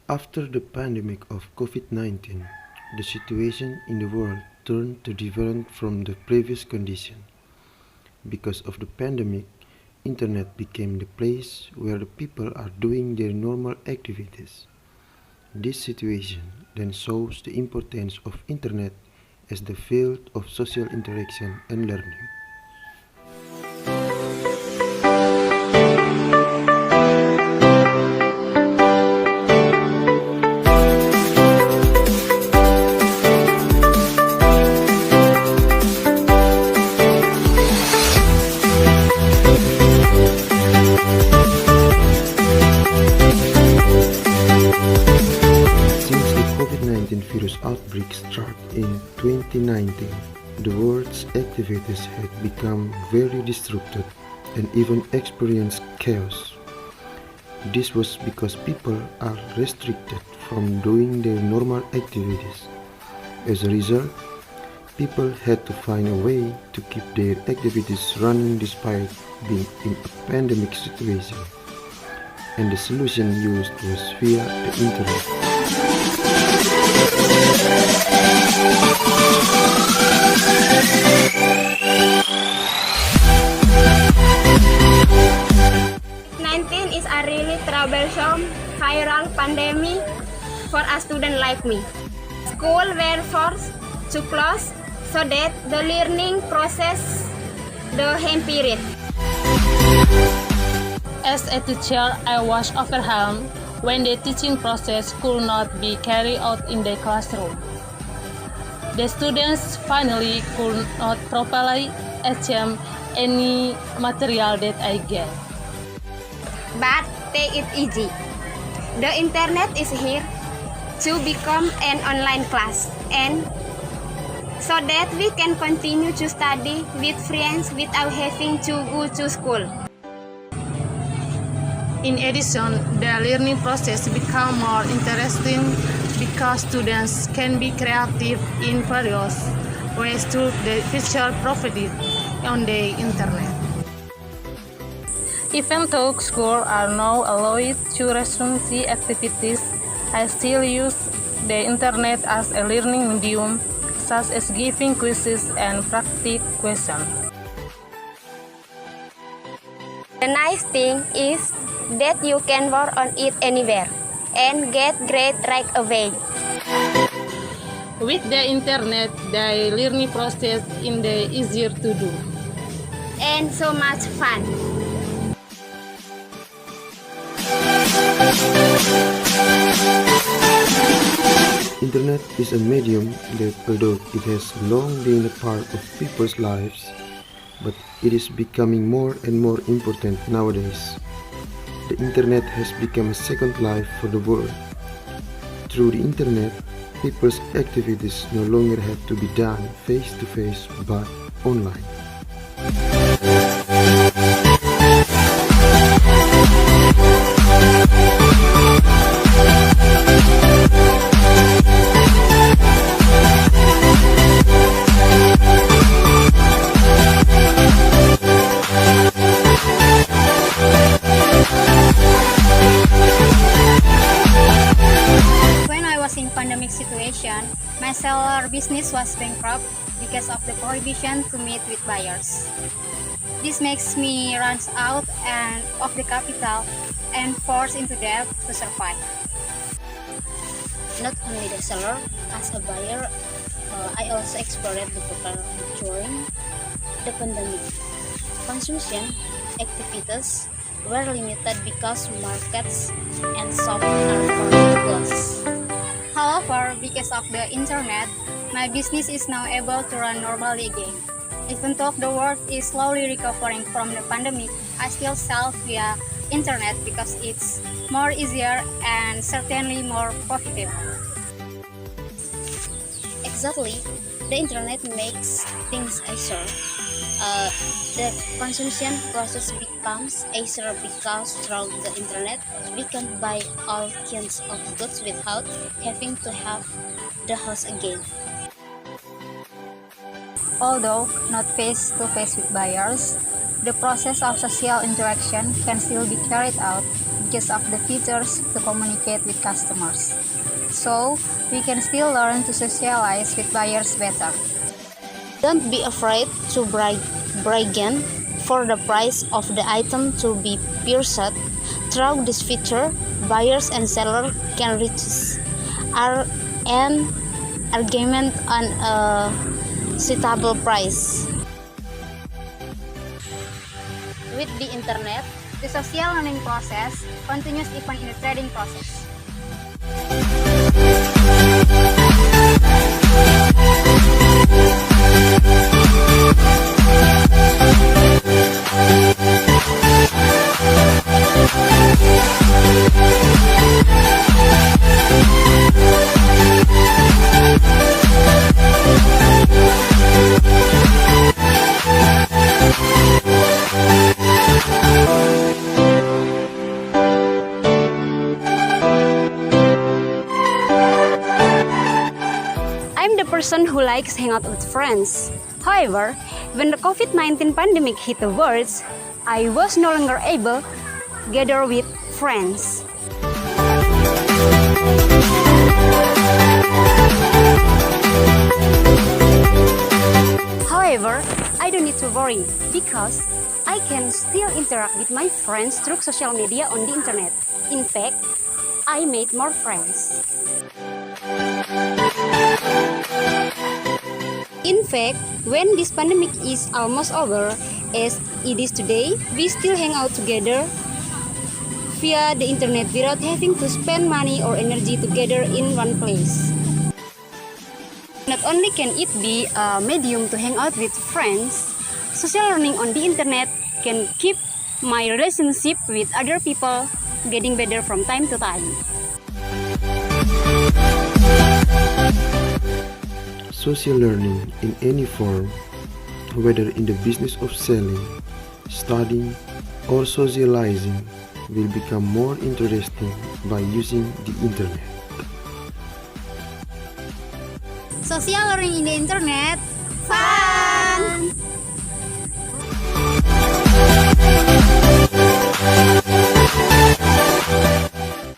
After the pandemic of COVID-19, the situation in the world turned to different from the previous condition. Because of the pandemic, internet became the place where the people are doing their normal activities. This situation then shows the importance of internet as the field of social interaction and learning. Since the COVID-19 virus outbreak started in 2019, the world's activities had become very disrupted and even experienced chaos. This was because people are restricted from doing their normal activities. As a result, people had to find a way to keep their activities running despite being in a pandemic situation. And the solution used was via the internet. 19 is a really troublesome viral pandemic for a student like me. School were forced to close so that the learning process the hampered. As a teacher, I was overwhelmed when the teaching process could not be carried out in the classroom. The students finally could not properly attempt any material that I get. But take it easy. The internet is here to become an online class and so that we can continue to study with friends without having to go to school. In addition, the learning process becomes more interesting because students can be creative in various ways through the feature provided on the internet. Even though schools are now allowed to resume the activities, I still use the internet as a learning medium, such as giving quizzes and practice questions. The nice thing is that you can work on it anywhere and get grades right away. With the internet, the learning process is easier to do. And so much fun. Internet is a medium that, although it has long been a part of people's lives, but it is becoming more and more important nowadays. The internet has become a second life for the world. Through the internet, people's activities no longer have to be done face to face but online. When I was in pandemic situation, my seller business was bankrupt because of the prohibition to meet with buyers. This makes me run out of the capital and forced into debt to survive. Not only the seller, as a buyer, I also experienced difficulty during the pandemic. Consumption activities were limited because markets and shops are forced to close. However, because of the internet, my business is now able to run normally again. Even though the world is slowly recovering from the pandemic, I still sell via internet because it's more easier and certainly more profitable. Exactly, the internet makes things easier. The consumption process becomes easier because through the internet we can buy all kinds of goods without having to have the house again. Although not face-to-face with buyers, the process of social interaction can still be carried out because of the features to communicate with customers. So, we can still learn to socialize with buyers better. Don't be afraid to bargain for the price of the item to be purchased. Through this feature, buyers and sellers can reach an agreement on a suitable price. With the internet, The social learning process continues even in the trading process. I'm the person who likes hang out with friends. However, when the COVID-19 pandemic hit the world, I was no longer able to gather with friends. However, I don't need to worry because I can still interact with my friends through social media on the internet. In fact, I made more friends. In fact, when this pandemic is almost over, as it is today, we still hang out together via the internet without having to spend money or energy together in one place. Not only can it be a medium to hang out with friends, social learning on the internet can keep my relationship with other people getting better from time to time. Social learning in any form, whether in the business of selling, studying, or socializing, will become more interesting by using the internet. Social learning in the internet. Fun!